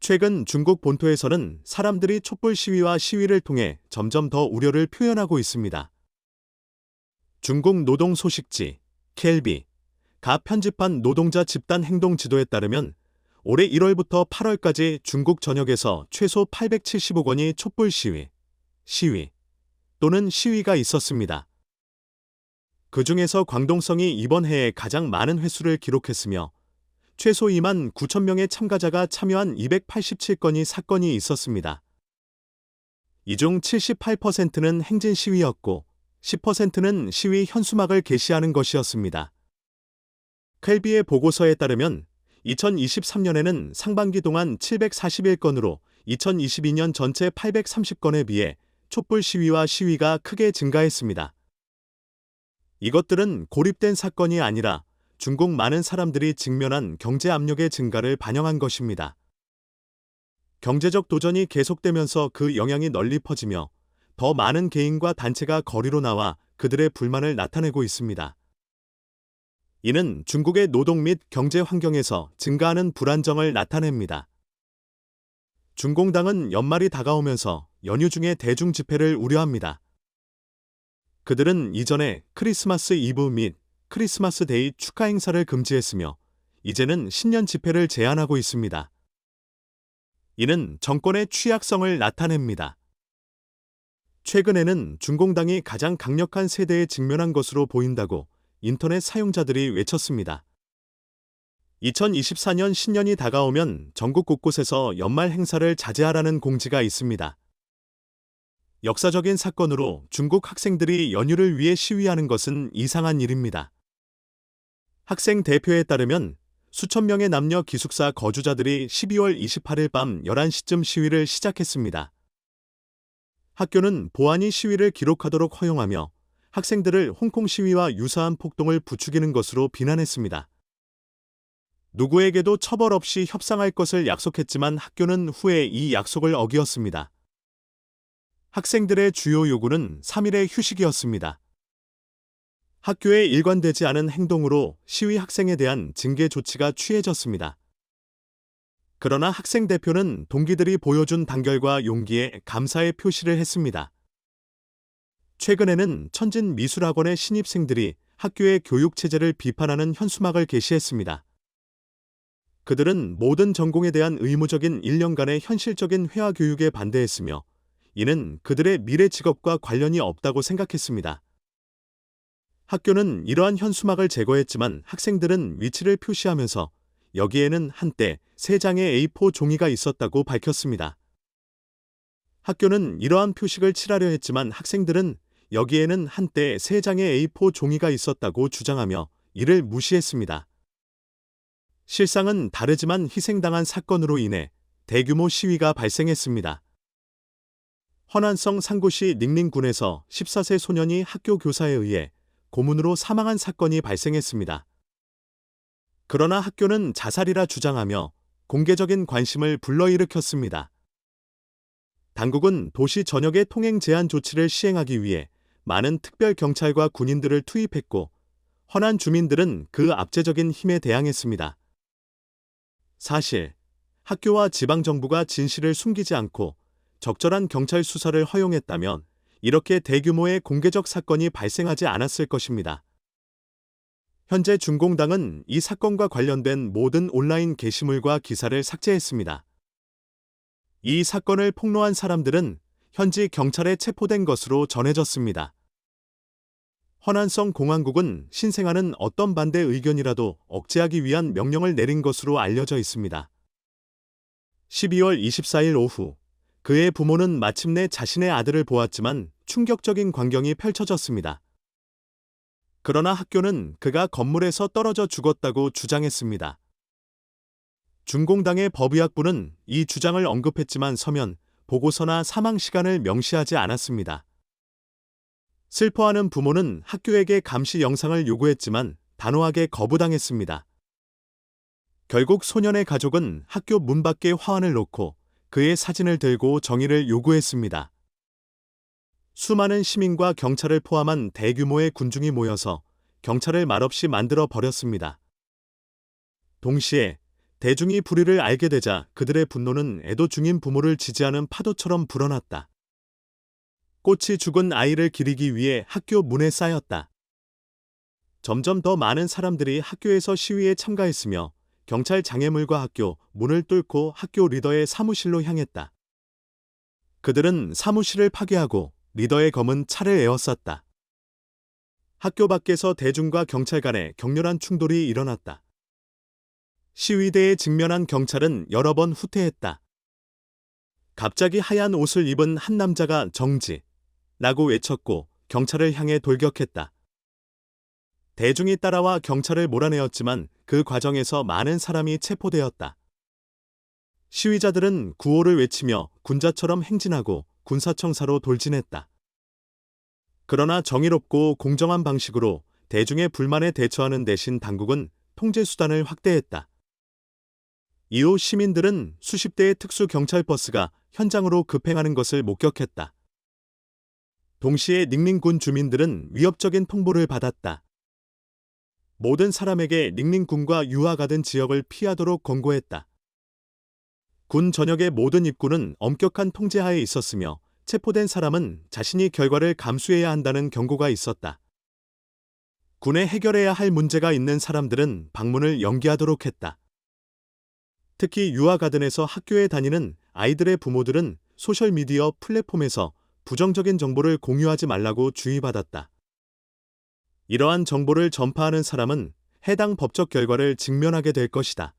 최근 중국 본토에서는 사람들이 촛불 시위와 시위를 통해 점점 더 우려를 표현하고 있습니다. 중국 노동 소식지 KLB.가 편집한 노동자 집단 행동 지도에 따르면 올해 1월부터 8월까지 중국 전역에서 최소 870억 원이 촛불 시위 또는 시위가 있었습니다. 그 중에서 광동성이 이번 해에 가장 많은 횟수를 기록했으며 최소 2만 9천 명의 참가자가 참여한 287건의 사건이 있었습니다. 이 중 78%는 행진 시위였고 10%는 시위 현수막을 게시하는 것이었습니다. 켈비의 보고서에 따르면 2023년에는 상반기 동안 741건으로 2022년 전체 830건에 비해 촛불 시위와 시위가 크게 증가했습니다. 이것들은 고립된 사건이 아니라 중국 많은 사람들이 직면한 경제 압력의 증가를 반영한 것입니다. 경제적 도전이 계속되면서 그 영향이 널리 퍼지며 더 많은 개인과 단체가 거리로 나와 그들의 불만을 나타내고 있습니다. 이는 중국의 노동 및 경제 환경에서 증가하는 불안정을 나타냅니다. 중공당은 연말이 다가오면서 연휴 중에 대중 집회를 우려합니다. 그들은 이전에 크리스마스 이브 및 크리스마스 데이 축하 행사를 금지했으며 이제는 신년 집회를 제한하고 있습니다. 이는 정권의 취약성을 나타냅니다. 최근에는 중공당이 가장 강력한 세대에 직면한 것으로 보인다고 인터넷 사용자들이 외쳤습니다. 2024년 신년이 다가오면 전국 곳곳에서 연말 행사를 자제하라는 공지가 있습니다. 역사적인 사건으로 중국 학생들이 연휴를 위해 시위하는 것은 이상한 일입니다. 학생 대표에 따르면 수천 명의 남녀 기숙사 거주자들이 12월 28일 밤 11시쯤 시위를 시작했습니다. 학교는 보안이 시위를 기록하도록 허용하며 학생들을 홍콩 시위와 유사한 폭동을 부추기는 것으로 비난했습니다. 누구에게도 처벌 없이 협상할 것을 약속했지만 학교는 후에 이 약속을 어기었습니다. 학생들의 주요 요구는 3일의 휴식이었습니다. 학교에 일관되지 않은 행동으로 시위 학생에 대한 징계 조치가 취해졌습니다. 그러나 학생 대표는 동기들이 보여준 단결과 용기에 감사의 표시를 했습니다. 최근에는 천진 미술학원의 신입생들이 학교의 교육체제를 비판하는 현수막을 게시했습니다. 그들은 모든 전공에 대한 의무적인 1년간의 현실적인 회화 교육에 반대했으며 이는 그들의 미래 직업과 관련이 없다고 생각했습니다. 학교는 이러한 현수막을 제거했지만 학생들은 위치를 표시하면서 여기에는 한때 3장의 A4 종이가 있었다고 밝혔습니다. 학교는 이러한 표식을 칠하려 했지만 학생들은 여기에는 한때 3장의 A4 종이가 있었다고 주장하며 이를 무시했습니다. 실상은 다르지만 희생당한 사건으로 인해 대규모 시위가 발생했습니다. 허난성 상고시 닝닝군에서 14세 소년이 학교 교사에 의해 고문으로 사망한 사건이 발생했습니다. 그러나 학교는 자살이라 주장하며 공개적인 관심을 불러일으켰습니다. 당국은 도시 전역의 통행 제한 조치를 시행하기 위해 많은 특별 경찰과 군인들을 투입했고 허난 주민들은 그 압제적인 힘에 대항했습니다. 사실 학교와 지방정부가 진실을 숨기지 않고 적절한 경찰 수사를 허용했다면 이렇게 대규모의 공개적 사건이 발생하지 않았을 것입니다. 현재 중공당은 이 사건과 관련된 모든 온라인 게시물과 기사를 삭제했습니다. 이 사건을 폭로한 사람들은 현지 경찰에 체포된 것으로 전해졌습니다. 허난성 공안국은 신생아는 어떤 반대 의견이라도 억제하기 위한 명령을 내린 것으로 알려져 있습니다. 12월 24일 오후 그의 부모는 마침내 자신의 아들을 보았지만 충격적인 광경이 펼쳐졌습니다. 그러나 학교는 그가 건물에서 떨어져 죽었다고 주장했습니다. 중공당의 법의학부는 이 주장을 언급했지만 서면, 보고서나 사망 시간을 명시하지 않았습니다. 슬퍼하는 부모는 학교에게 감시 영상을 요구했지만 단호하게 거부당했습니다. 결국 소년의 가족은 학교 문 밖에 화환을 놓고 그의 사진을 들고 정의를 요구했습니다. 수많은 시민과 경찰을 포함한 대규모의 군중이 모여서 경찰을 말없이 만들어 버렸습니다. 동시에 대중이 불의를 알게 되자 그들의 분노는 애도 중인 부모를 지지하는 파도처럼 불어났다. 꽃이 죽은 아이를 기리기 위해 학교 문에 쌓였다. 점점 더 많은 사람들이 학교에서 시위에 참가했으며 경찰 장애물과 학교 문을 뚫고 학교 리더의 사무실로 향했다. 그들은 사무실을 파괴하고 리더의 검은 차를 에워쌌다. 학교 밖에서 대중과 경찰 간에 격렬한 충돌이 일어났다. 시위대에 직면한 경찰은 여러 번 후퇴했다. 갑자기 하얀 옷을 입은 한 남자가 정지라고 외쳤고 경찰을 향해 돌격했다. 대중이 따라와 경찰을 몰아내었지만 그 과정에서 많은 사람이 체포되었다. 시위자들은 구호를 외치며 군자처럼 행진하고 군사청사로 돌진했다. 그러나 정의롭고 공정한 방식으로 대중의 불만에 대처하는 대신 당국은 통제 수단을 확대했다. 이후 시민들은 수십 대의 특수경찰버스가 현장으로 급행하는 것을 목격했다. 동시에 닝닝군 주민들은 위협적인 통보를 받았다. 모든 사람에게 닝닝군과 유화가든 지역을 피하도록 권고했다. 군 전역의 모든 입구는 엄격한 통제하에 있었으며 체포된 사람은 자신이 결과를 감수해야 한다는 경고가 있었다. 군에 해결해야 할 문제가 있는 사람들은 방문을 연기하도록 했다. 특히 유아가든에서 학교에 다니는 아이들의 부모들은 소셜미디어 플랫폼에서 부정적인 정보를 공유하지 말라고 주의받았다. 이러한 정보를 전파하는 사람은 해당 법적 결과를 직면하게 될 것이다.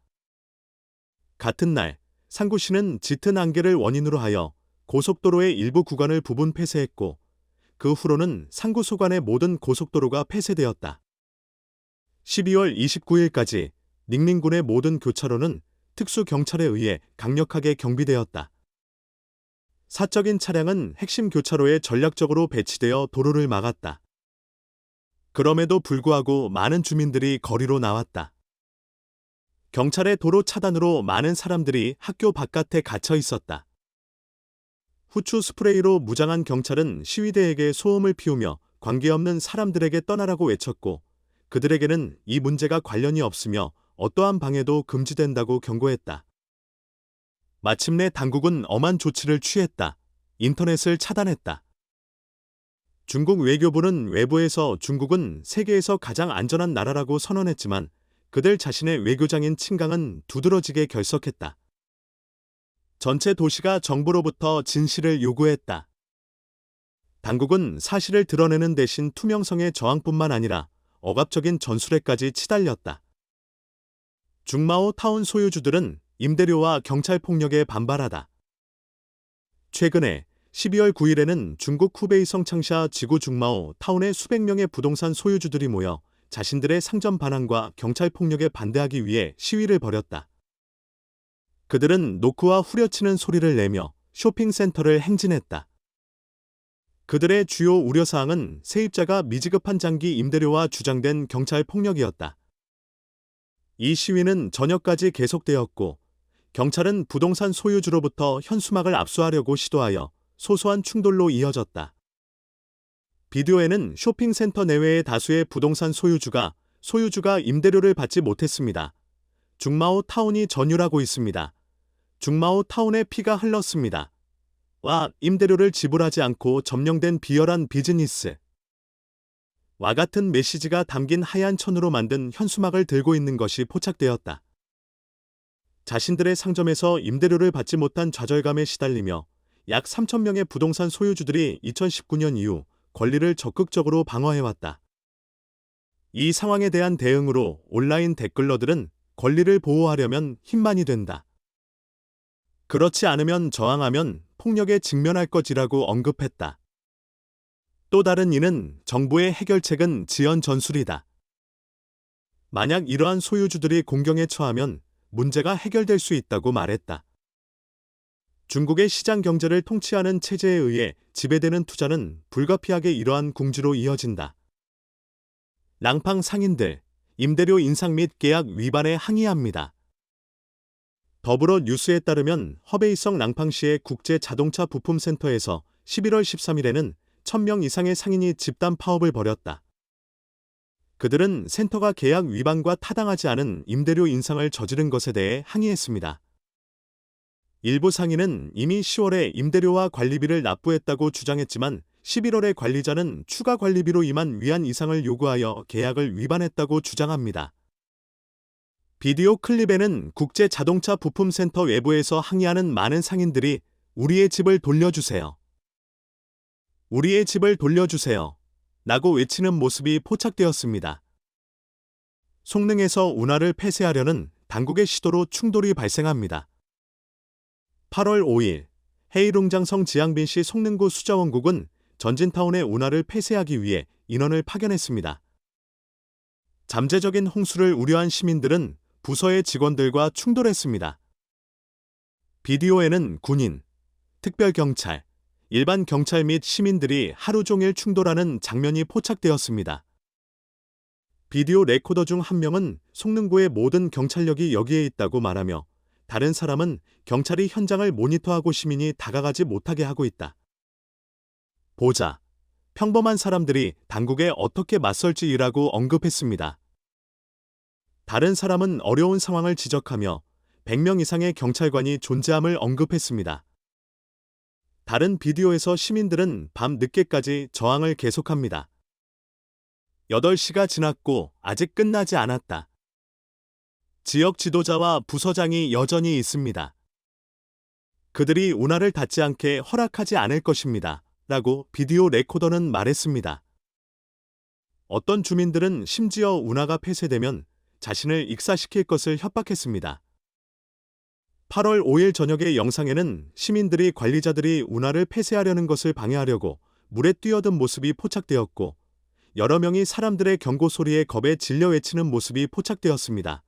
같은 날, 상구시는 짙은 안개를 원인으로 하여 고속도로의 일부 구간을 부분 폐쇄했고, 그 후로는 상구 소관의 모든 고속도로가 폐쇄되었다. 12월 29일까지 닝닝군의 모든 교차로는 특수경찰에 의해 강력하게 경비되었다. 사적인 차량은 핵심 교차로에 전략적으로 배치되어 도로를 막았다. 그럼에도 불구하고 많은 주민들이 거리로 나왔다. 경찰의 도로 차단으로 많은 사람들이 학교 바깥에 갇혀 있었다. 후추 스프레이로 무장한 경찰은 시위대에게 소음을 피우며 관계없는 사람들에게 떠나라고 외쳤고, 그들에게는 이 문제가 관련이 없으며 어떠한 방해도 금지된다고 경고했다. 마침내 당국은 엄한 조치를 취했다. 인터넷을 차단했다. 중국 외교부는 외부에서 중국은 세계에서 가장 안전한 나라라고 선언했지만 그들 자신의 외교장인 칭강은 두드러지게 결석했다. 전체 도시가 정부로부터 진실을 요구했다. 당국은 사실을 드러내는 대신 투명성의 저항뿐만 아니라 억압적인 전술에까지 치달렸다. 중마오 타운 소유주들은 임대료와 경찰 폭력에 반발하다. 최근에 12월 9일에는 중국 후베이 성창샤 지구 중마오 타운의 수백 명의 부동산 소유주들이 모여 자신들의 상점 반환과 경찰 폭력에 반대하기 위해 시위를 벌였다. 그들은 노크와 후려치는 소리를 내며 쇼핑센터를 행진했다. 그들의 주요 우려사항은 세입자가 미지급한 장기 임대료와 주장된 경찰 폭력이었다. 이 시위는 저녁까지 계속되었고, 경찰은 부동산 소유주로부터 현수막을 압수하려고 시도하여 소소한 충돌로 이어졌다. 비디오에는 쇼핑센터 내외의 다수의 부동산 소유주가 임대료를 받지 못했습니다. 중마오 타운이 전율하고 있습니다. 중마오 타운에 피가 흘렀습니다. 와, 임대료를 지불하지 않고 점령된 비열한 비즈니스. 와 같은 메시지가 담긴 하얀 천으로 만든 현수막을 들고 있는 것이 포착되었다. 자신들의 상점에서 임대료를 받지 못한 좌절감에 시달리며 약 3,000명의 부동산 소유주들이 2019년 이후 권리를 적극적으로 방어해왔다. 이 상황에 대한 대응으로 온라인 댓글러들은 권리를 보호하려면 힘만이 된다. 그렇지 않으면 저항하면 폭력에 직면할 것이라고 언급했다. 또 다른 이는 정부의 해결책은 지연 전술이다. 만약 이러한 소유주들이 공경에 처하면 문제가 해결될 수 있다고 말했다. 중국의 시장 경제를 통치하는 체제에 의해 지배되는 투자는 불가피하게 이러한 궁지로 이어진다. 랑팡 상인들, 임대료 인상 및 계약 위반에 항의합니다. 더불어 뉴스에 따르면 허베이성 랑팡시의 국제 자동차 부품센터에서 11월 13일에는 1,000명 이상의 상인이 집단 파업을 벌였다. 그들은 센터가 계약 위반과 타당하지 않은 임대료 인상을 저지른 것에 대해 항의했습니다. 일부 상인은 이미 10월에 임대료와 관리비를 납부했다고 주장했지만 11월에 관리자는 추가 관리비로 2만 위안 이상을 요구하여 계약을 위반했다고 주장합니다. 비디오 클립에는 국제 자동차 부품센터 외부에서 항의하는 많은 상인들이 우리의 집을 돌려주세요. 우리의 집을 돌려주세요. 라고 외치는 모습이 포착되었습니다. 송능에서 운하를 폐쇄하려는 당국의 시도로 충돌이 발생합니다. 8월 5일, 헤이룽장성 지앙빈시 송능구 수자원국은 전진타운의 운하를 폐쇄하기 위해 인원을 파견했습니다. 잠재적인 홍수를 우려한 시민들은 부서의 직원들과 충돌했습니다. 비디오에는 군인, 특별경찰, 일반 경찰 및 시민들이 하루 종일 충돌하는 장면이 포착되었습니다. 비디오 레코더 중 한 명은 송능구의 모든 경찰력이 여기에 있다고 말하며 다른 사람은 경찰이 현장을 모니터하고 시민이 다가가지 못하게 하고 있다. 보자. 평범한 사람들이 당국에 어떻게 맞설지이라고 언급했습니다. 다른 사람은 어려운 상황을 지적하며 100명 이상의 경찰관이 존재함을 언급했습니다. 다른 비디오에서 시민들은 밤 늦게까지 저항을 계속합니다. 8시가 지났고 아직 끝나지 않았다. 지역 지도자와 부서장이 여전히 있습니다. 그들이 운하를 닫지 않게 허락하지 않을 것입니다. 라고 비디오 레코더는 말했습니다. 어떤 주민들은 심지어 운하가 폐쇄되면 자신을 익사시킬 것을 협박했습니다. 8월 5일 저녁의 영상에는 시민들이 관리자들이 운하를 폐쇄하려는 것을 방해하려고 물에 뛰어든 모습이 포착되었고 여러 명이 사람들의 경고 소리에 겁에 질려 외치는 모습이 포착되었습니다.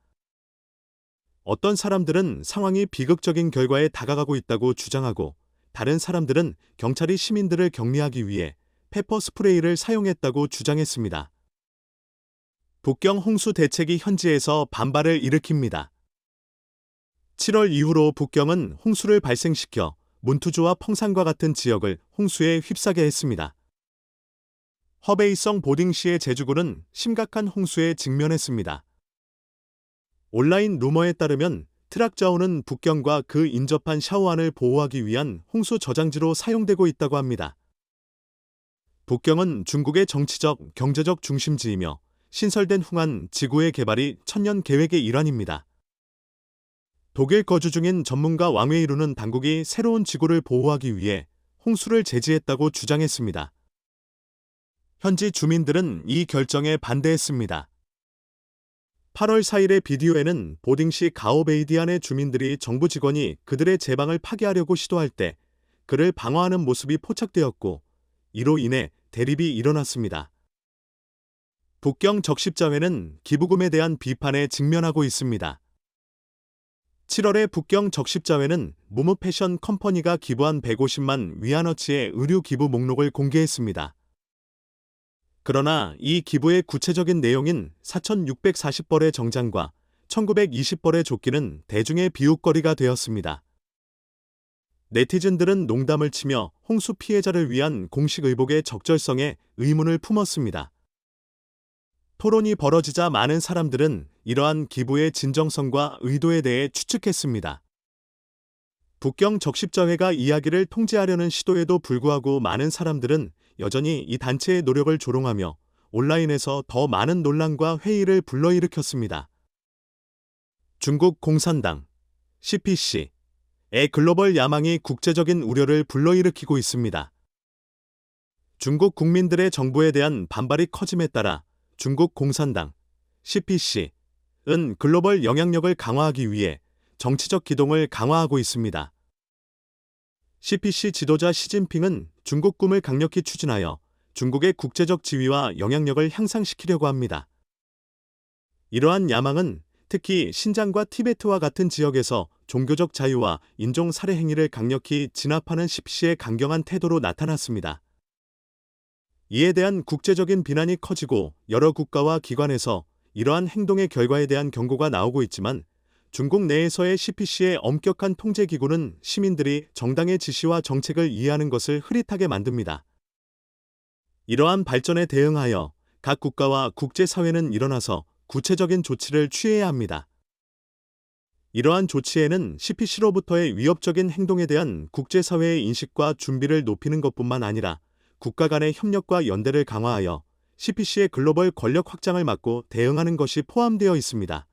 어떤 사람들은 상황이 비극적인 결과에 다가가고 있다고 주장하고 다른 사람들은 경찰이 시민들을 격리하기 위해 페퍼 스프레이를 사용했다고 주장했습니다. 북경 홍수 대책이 현지에서 반발을 일으킵니다. 7월 이후로 북경은 홍수를 발생시켜 몬투주와 펑산과 같은 지역을 홍수에 휩싸게 했습니다. 허베이성 보딩시의 제주군은 심각한 홍수에 직면했습니다. 온라인 루머에 따르면 트락자오는 북경과 그 인접한 샤오안을 보호하기 위한 홍수 저장지로 사용되고 있다고 합니다. 북경은 중국의 정치적, 경제적 중심지이며 신설된 흥한 지구의 개발이 천년 계획의 일환입니다. 독일 거주 중인 전문가 왕웨이루는 당국이 새로운 지구를 보호하기 위해 홍수를 제지했다고 주장했습니다. 현지 주민들은 이 결정에 반대했습니다. 8월 4일의 비디오에는 보딩시 가오베이디안의 주민들이 정부 직원이 그들의 제방을 파괴하려고 시도할 때 그를 방어하는 모습이 포착되었고 이로 인해 대립이 일어났습니다. 북경 적십자회는 기부금에 대한 비판에 직면하고 있습니다. 7월에 북경 적십자회는 무무 패션 컴퍼니가 기부한 150만 위안어치의 의류 기부 목록을 공개했습니다. 그러나 이 기부의 구체적인 내용인 4,640벌의 정장과 1,920벌의 조끼는 대중의 비웃거리가 되었습니다. 네티즌들은 농담을 치며 홍수 피해자를 위한 공식 의복의 적절성에 의문을 품었습니다. 토론이 벌어지자 많은 사람들은 이러한 기부의 진정성과 의도에 대해 추측했습니다. 북경 적십자회가 이야기를 통제하려는 시도에도 불구하고 많은 사람들은 여전히 이 단체의 노력을 조롱하며 온라인에서 더 많은 논란과 회의를 불러일으켰습니다. 중국 공산당, CPC의 글로벌 야망이 국제적인 우려를 불러일으키고 있습니다. 중국 국민들의 정부에 대한 반발이 커짐에 따라 중국 공산당, CPC는 글로벌 영향력을 강화하기 위해 정치적 기동을 강화하고 있습니다. CPC 지도자 시진핑은 중국 꿈을 강력히 추진하여 중국의 국제적 지위와 영향력을 향상시키려고 합니다. 이러한 야망은 특히 신장과 티베트와 같은 지역에서 종교적 자유와 인종 살해 행위를 강력히 진압하는 CPC의 강경한 태도로 나타났습니다. 이에 대한 국제적인 비난이 커지고 여러 국가와 기관에서 이러한 행동의 결과에 대한 경고가 나오고 있지만 중국 내에서의 CPC의 엄격한 통제기구는 시민들이 정당의 지시와 정책을 이해하는 것을 흐릿하게 만듭니다. 이러한 발전에 대응하여 각 국가와 국제사회는 일어나서 구체적인 조치를 취해야 합니다. 이러한 조치에는 CPC로부터의 위협적인 행동에 대한 국제사회의 인식과 준비를 높이는 것뿐만 아니라 국가 간의 협력과 연대를 강화하여 CPC의 글로벌 권력 확장을 막고 대응하는 것이 포함되어 있습니다.